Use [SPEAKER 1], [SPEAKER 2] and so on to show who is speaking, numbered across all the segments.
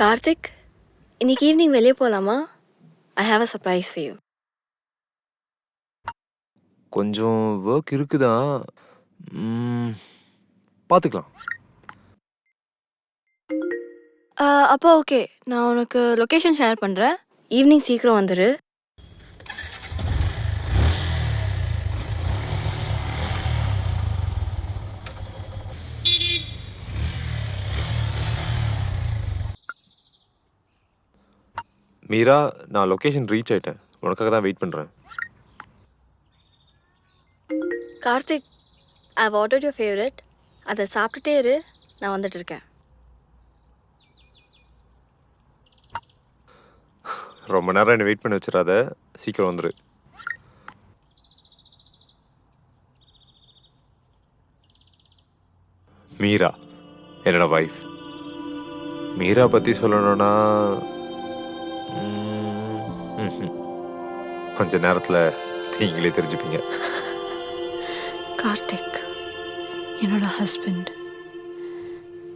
[SPEAKER 1] கார்த்திக், இன்னைக்கு ஈவினிங் வெளியே போகலாமா? I have a surprise for you.
[SPEAKER 2] கொஞ்சம் ஒர்க் இருக்குதான். பார்த்துக்கலாம்.
[SPEAKER 1] அப்போ ஓகே, நான் உனக்கு லொக்கேஷன் ஷேர் பண்ணுறேன். ஈவினிங் சீக்கிரம் வந்துடு.
[SPEAKER 2] மீரா, நான் லொக்கேஷன் ரீச் ஆயிட்டேன். உனக்காக தான் வெயிட் பண்ணுறேன்.
[SPEAKER 1] Karthik, I have ordered your favourite. அதை சாப்பிட்டுட்டே இரு, நான் வந்துட்டு இருக்கேன்.
[SPEAKER 2] ரொம்ப நேரம் என்னை வெயிட் பண்ண வச்சிடாத, சீக்கிரம் வந்துடு. மீரா என்னோட வைஃப். மீரா பற்றி சொல்லணும்னா கொஞ்ச நேரத்தில் நீங்களே தெரிஞ்சுப்பீங்க.
[SPEAKER 1] கார்த்திக் என்னோட ஹஸ்பண்ட்.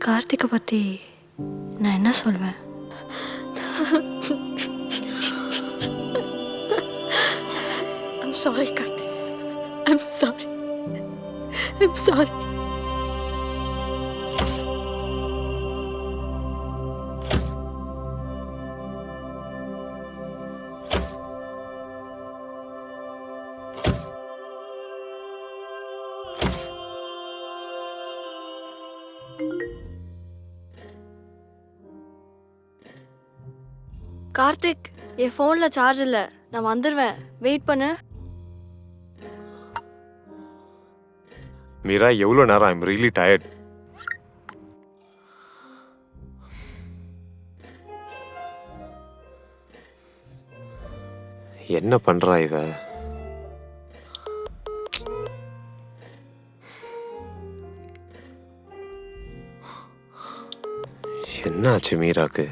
[SPEAKER 1] கார்த்திகை பற்றி நான் என்ன சொல்வேன்? I'm sorry, Karthik. I'm sorry. I'm sorry. Karthik, என் ஃபோனில் சார்ஜ் இல்லை, நான் வந்துடுவேன், வெயிட் பண்ணு.
[SPEAKER 2] மீரா, எவ்வளோ நேரம்? I'm really tired. என்ன பண்றா இவ? என்னாச்சு மீராக்கு?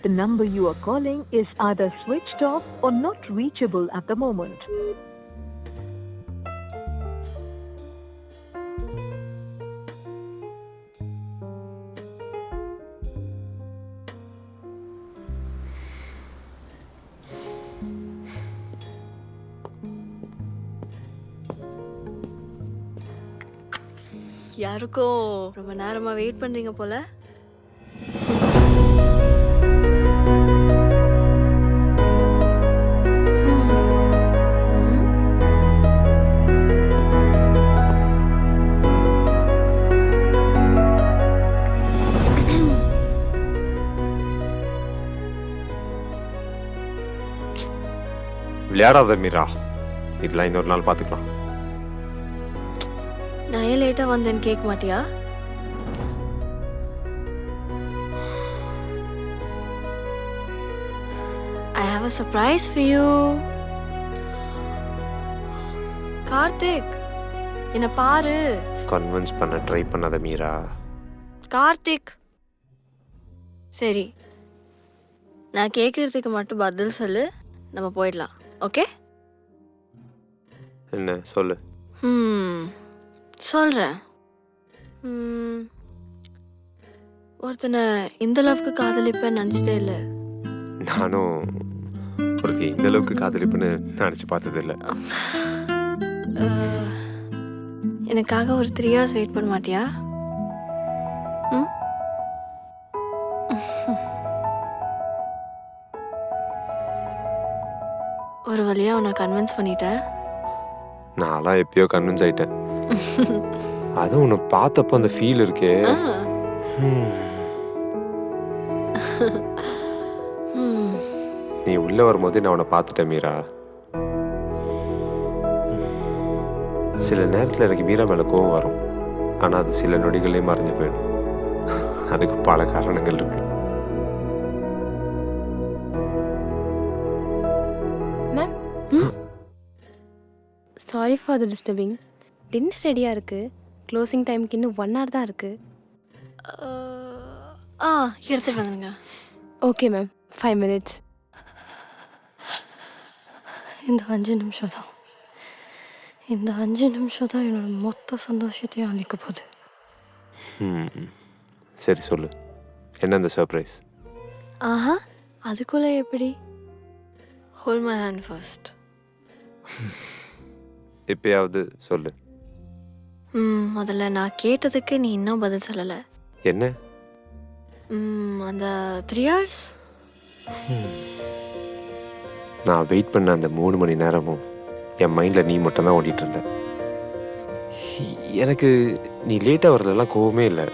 [SPEAKER 3] The number you are calling is either switched off or not reachable at the moment.
[SPEAKER 1] யாருக்கோ ரொம்ப நேரமாக வெயிட் பண்ணுறீங்க போல.
[SPEAKER 2] விளையாடாத மீரா, இதெல்லாம் இன்னொரு நாள் பார்த்துக்கலாம்.
[SPEAKER 1] நான் ஏன் லேட்டாக வந்தேன்னு கேட்க மாட்டியா? I have a surprise for you. Karthik, என்ன பாரு.
[SPEAKER 2] கன்வின்ஸ் பண்ண ட்ரை பண்ணாத மீரா.
[SPEAKER 1] கார்த்திக், சரி, நான் கேட்குறதுக்கு மட்டும் பதில் சொல்லு, நம்ம போயிடலாம். ஓகே?
[SPEAKER 2] என்ன சொல்லு?
[SPEAKER 1] சொல்கிறேன். ஒருத்தனை இந்த அளவுக்கு காதலிப்பேன்னு நினச்சதே இல்லை.
[SPEAKER 2] நானும் ஒருத்தி இந்த அளவுக்கு காதலிப்புன்னு நினச்சி பார்த்தது இல்லை.
[SPEAKER 1] எனக்காக ஒரு 3 hours வெயிட் பண்ண மாட்டியா? ஒரு வழியாக உன்னை கன்வின்ஸ் பண்ணிட்டேன்.
[SPEAKER 2] நான்லாம் எப்பயோ கன்வின்ஸ் ஆயிட்டேன். அதுவும் உன்னை பார்த்தப்போ அந்த ஃபீல் இருக்கே. நீ உள்ள வரும்போதே நான் உன்னை பார்த்துட்டேன் மீரா. சில நேரத்தில் எனக்கு மீரா மேலே கோவம் வரும், ஆனால் அது சில நொடிகளே மறைஞ்சு போயிடும். அதுக்கு பல காரணங்கள் இருக்கு.
[SPEAKER 4] Ma'am, sorry for the disturbing. Dinner ரெடியாக இருக்குது. க்ளோசிங் டைமுக்கு இன்னும் 1 hour தான் இருக்குது.
[SPEAKER 1] எடுத்துகிட்டு வந்துடுங்க.
[SPEAKER 4] Okay ma'am, 5 minutes.
[SPEAKER 1] இந்த 5 நிமிஷம் தான், இந்த 5 நிமிஷம் தான் என்னோட மொத்த சந்தோஷத்தையும் அளிக்க போகுது.
[SPEAKER 2] சரி சொல்லு, என்ன இந்த சர்ப்ரைஸ்?
[SPEAKER 1] ஆஹா, அதுக்குள்ளே எப்படி? Hold my hand first.
[SPEAKER 2] எப்பயாவது சொல்லு.
[SPEAKER 1] முதல்ல நான் கேட்டதுக்கு நீ இன்னும் பதில் சொல்லலை.
[SPEAKER 2] என்ன?
[SPEAKER 1] அந்த 3 hours
[SPEAKER 2] நான் வெயிட் பண்ண அந்த 3 மணி நேரமும் என் மைண்டில் நீ மட்டும்தான் ஓடிட்டு இருந்த. எனக்கு நீ லேட்டாக வரதெல்லாம் கோவமே இல்லை.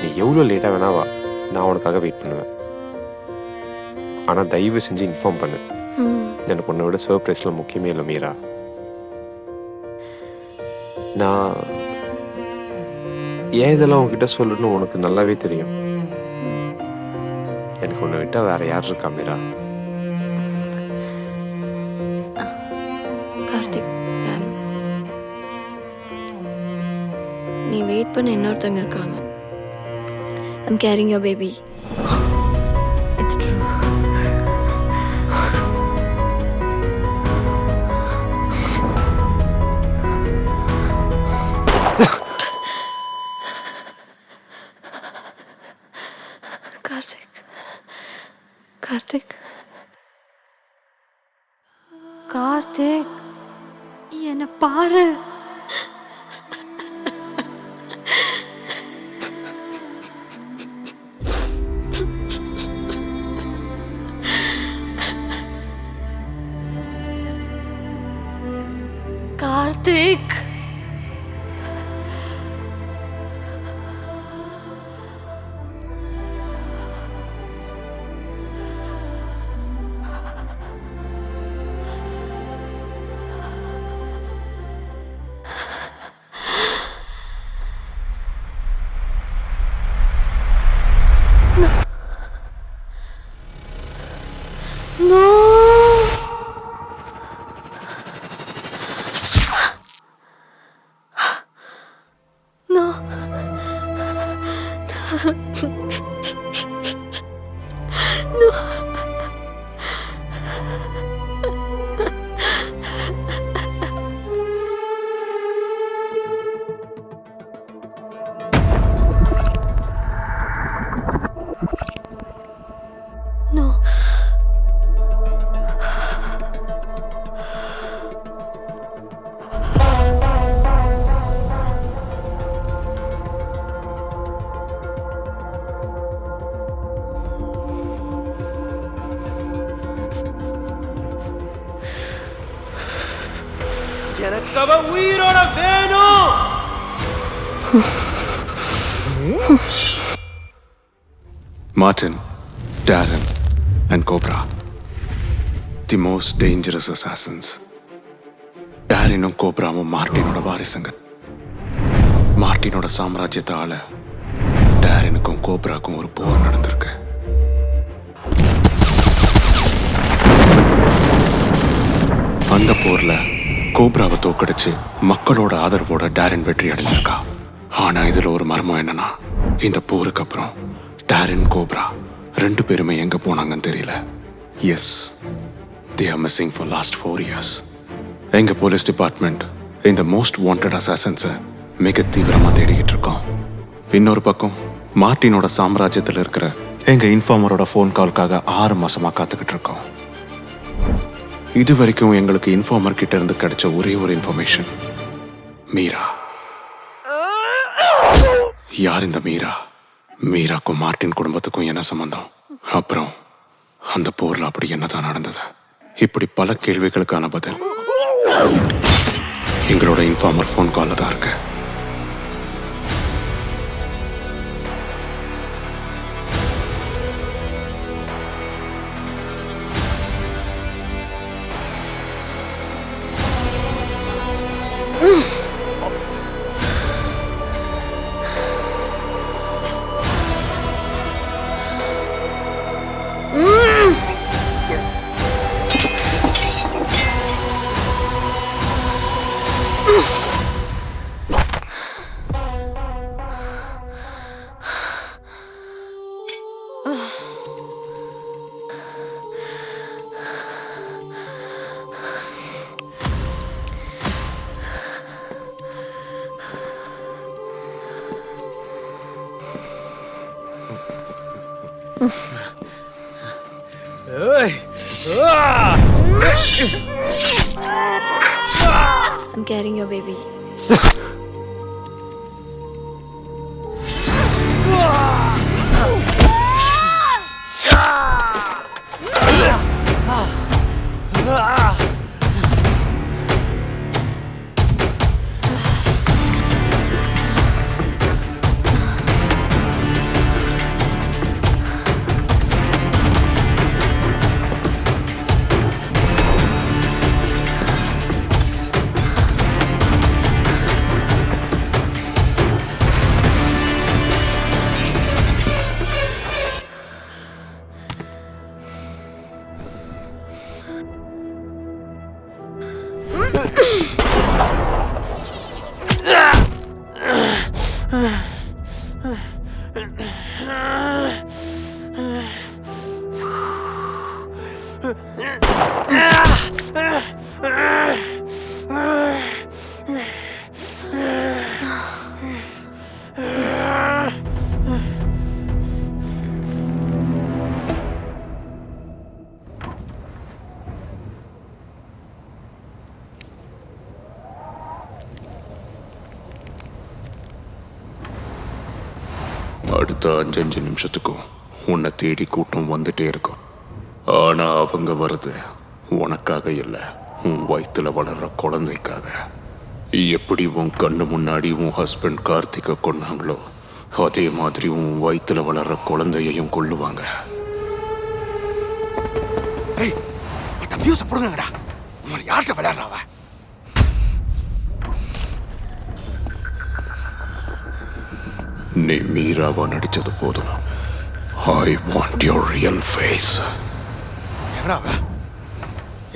[SPEAKER 2] நீ எவ்வளோ லேட்டாக வேணா வா, நான் உனக்காக வெயிட் பண்ணுவேன். ஆனால் தயவு செஞ்சு இன்ஃபார்ம் பண்ணு. எனக்கு உன்னை விட சர்ப்ரைஸ்லாம் முக்கியமே இல்லை மீரா. நான் ஏன் இதெல்லாம் உன்கிட்ட சொல்லணும்னு உனக்கு நல்லாவே தெரியும். எனக்கு உன்னை விட்டால் வேற யார் இருக்கா மீரா?
[SPEAKER 1] கார்த்திக், நீ வெயிட் பண்ண இன்னொருத்தவங்க இருக்காங்க. I'm carrying your baby. It's true. Karthik, Karthik, என்ன பாரு. Karthik, no. No. No. No.
[SPEAKER 5] எனக்கு அவன் உயிரோட வேணும்.
[SPEAKER 6] Martin, Darren, and Cobra. The most dangerous assassins. Darrenum Cobraவும் மார்ட்டினோட வாரிசுங்க. மார்ட்டினோட சாம்ராஜ்யத்தை ஆள டாரனுக்கும் கோப்ராக்கும் ஒரு போர் நடந்திருக்கு. அந்த போர்ல கோப்ராவை தோக்கடிச்சு மக்களோட ஆதரவோட டாரன் வெற்றி அடைஞ்சிருக்கா. ஆனா இதுல ஒரு மர்மம் என்னன்னா, இந்த போருக்கு அப்புறம் டாரன் கோப்ரா 2 பேருமே எங்க போனாங்கன்னு தெரியல. Yes, they are missing for last 4 years. எங்க போலீஸ் டிபார்ட்மெண்ட் இந்த மோஸ்ட் வாண்டட் அசாசன்ஸை மிக தீவிரமா தேடிக்கிட்டு இருக்கோம். இன்னொரு பக்கம் மார்ட்டினோட சாம்ராஜ்யத்தில் இருக்கிற எங்க இன்ஃபார்மரோட ஃபோன் கால்காக 6 மாசமா காத்துக்கிட்டு இருக்கோம். இது வரைக்கும் எங்களுக்கு இன்ஃபார்மர் கிட்ட இருந்து கிடைச்ச ஒரே ஒரு இன்ஃபர்மேஷன், மீரா. யார் இந்த மீரா? மீராக்கும் மார்ட்டின் குடும்பத்துக்கும் என்ன சம்பந்தம்? அப்புறம் அந்த போர்ல அப்படி என்னதான் நடந்தது? இப்படி பல கேள்விகளுக்கான பதில் எங்களோட இன்ஃபார்மர் ஃபோன் கால்ல தான் இருக்கு.
[SPEAKER 4] I'm carrying your baby.
[SPEAKER 6] அடுத்த 5 நிமிஷத்துக்கும் உன்னை தேடி கூட்டம் வந்துட்டே இருக்கும். ஆனா அவங்க வர்றது உனக்காக இல்லை, உன் வயிற்றுல வளர்ற குழந்தைக்காக. எப்படி உன் கண்ணு முன்னாடி உன் ஹஸ்பண்ட் கார்த்திகை கொன்னாங்களோ அதே மாதிரி உன் வயிற்றுல வளர்ற குழந்தையையும் கொல்லுவாங்க. யார்கிட்ட விளையாடுறாவ? நீ மீராவா நடிச்சது போதும். I want your real face.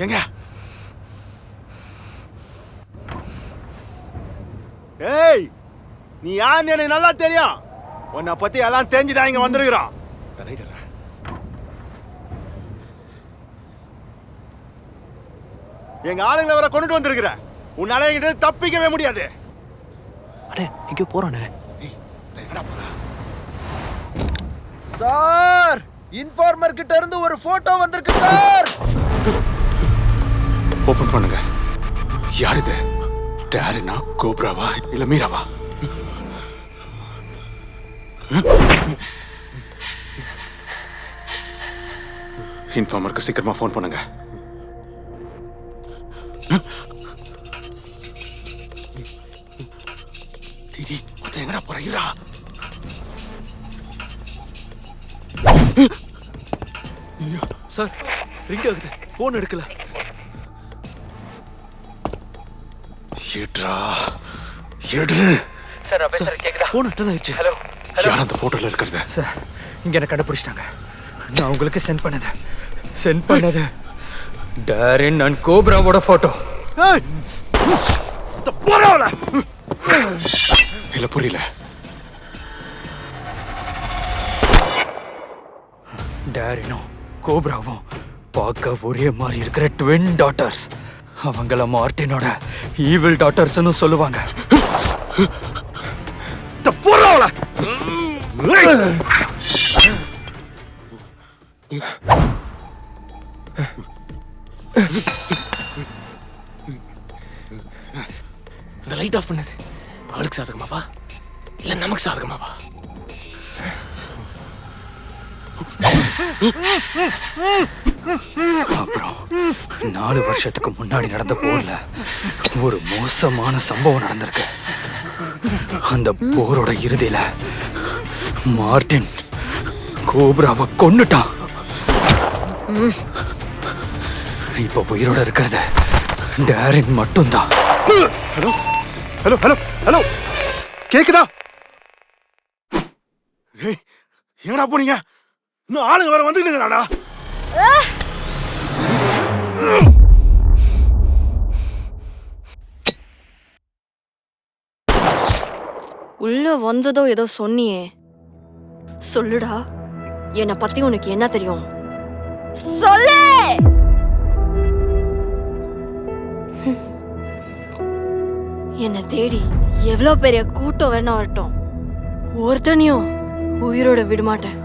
[SPEAKER 7] எங்க? ஏய், நீ யாருன்னு எனக்கு நல்லா தெரியும். உன்னை பத்தி எல்லாம் தெரிஞ்சுதான் இங்க வந்திருக்கிறோம். எங்க ஆளுங்களை வர கொண்டுட்டு வந்திருக்கிற. உன்னால என்கிட்ட தப்பிக்கவே முடியாது.
[SPEAKER 8] அடே, எங்க போறானே?
[SPEAKER 9] சார், இன்ஃபார்மர் கிட்ட இருந்து ஒரு போட்டோ வந்திருக்கு சார்.
[SPEAKER 6] ஓபன் பண்ணுங்க. யார் இது? டாரினா, கோப்ராவா இல்ல மீராவா? இன்ஃபார்மருக்கு சீக்கிரமா ஃபோன் பண்ணுங்க. டிடி, மொத்தம் எங்கடா போறீங்களா?
[SPEAKER 9] சார், ரிங் ஆகுது. போன் எடுக்கல.
[SPEAKER 6] ஏட்ரா, எடு.
[SPEAKER 9] சார், நான் பேசுறேன் கேக்குதா? போன் அட்டன் ஆயிடுச்சு. ஹலோ.
[SPEAKER 6] யார் அந்த போட்டோல இருக்கிறது?
[SPEAKER 9] சார், இங்க என்ன கண்டுபிடிச்சிட்டாங்க. நான் உங்களுக்கு சென்ட் பண்ணது டாரின் அண்ட் கோப்ராவோட போட்டோ.
[SPEAKER 6] இல்ல, புரியல.
[SPEAKER 9] டாரினும் கோப்ராவும் பார்க்க ஒரே மாதிரி இருக்கிற ட்வின் டாட்டர்ஸ். அவங்கள மார்ட்டினோட ஈவில் டாட்டர்ஸ்னு சொல்லுவாங்க.
[SPEAKER 5] இந்த லைட் ஆஃப் பண்ணது அவளுக்கு சாதகமாவா இல்ல நமக்கு சாதகமாவா?
[SPEAKER 9] அப்புறம் 4 வருஷத்துக்கு முன்னாடி நடந்த போர்ல ஒரு மோசமான சம்பவம் நடந்திருக்கு. அந்த போரோட இறுதியில மார்ட்டின் கோப்ராவை கொன்னுட்டான். இப்ப உயிரோட இருக்கிறது டாரின் மட்டும்தான்.
[SPEAKER 7] ஹலோ ஹலோ ஹலோ ஹலோ, கேக்குதா? எங்கடா போனீங்க? இன்னும் ஆளுங்க வர வந்துக்கிட்டுங்கடா.
[SPEAKER 1] உள்ள வந்ததோ ஏதோ சொன்னியே, சொல்லுடா. என்னை பத்தி உனக்கு என்ன தெரியும்? சொல்லு. என்னை தேடி எவ்வளோ பெரிய கூட்டம் வேணா வரட்டும், ஒருத்தனையும் உயிரோட விடமாட்டேன்.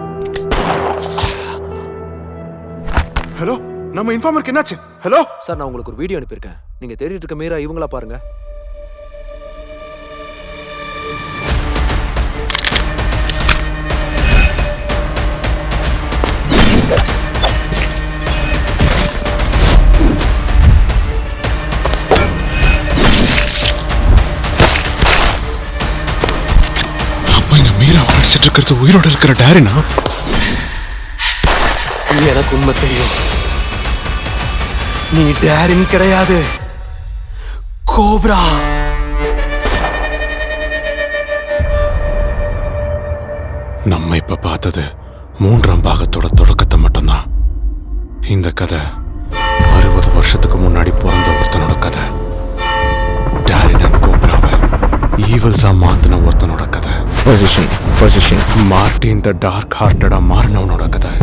[SPEAKER 6] ஹலோ, நம்ம இன்ஃபார்மருக்கு என்னாச்சு? ஹலோ
[SPEAKER 8] சார், நான் உங்களுக்கு ஒரு வீடியோ அனுப்பியிருக்கேன். நீங்க தேடிட்டு இருக்க மீரா இவங்களா பாருங்க.
[SPEAKER 6] அப்ப இந்த மீரா அடிச்சிட்டு இருக்கிறது உயிரோட இருக்கிற டேரினா?
[SPEAKER 8] எனக்கு உண்மை தெரியும்.
[SPEAKER 9] நீ டேரின் கிடையாது, கோப்ரா.
[SPEAKER 6] நம்ம இப்ப பார்த்தது 3ஆம் பாகத்தோட தொடக்கத்தை மட்டும்தான். இந்த கதை 60 வருஷத்துக்கு முன்னாடி பிறந்த ஒருத்தனோட கதை. டேரின் அண்ட் கோப்ராவை ஈவல்ஸா மாத்தின ஒருத்தனோட கதை. பொசிஷன் மார்ட்டின் த டார்க் ஹார்ட்டடா மாறினவனோட கதை.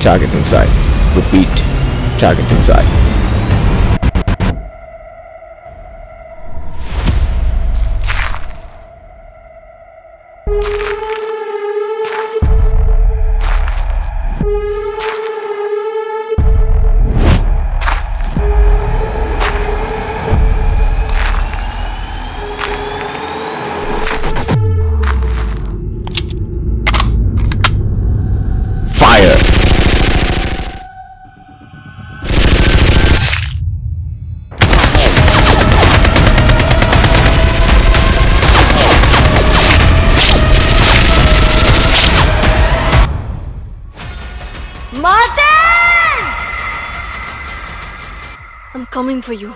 [SPEAKER 5] Target inside. Repeat. Target inside. Fire.
[SPEAKER 1] Martin! I'm coming for you.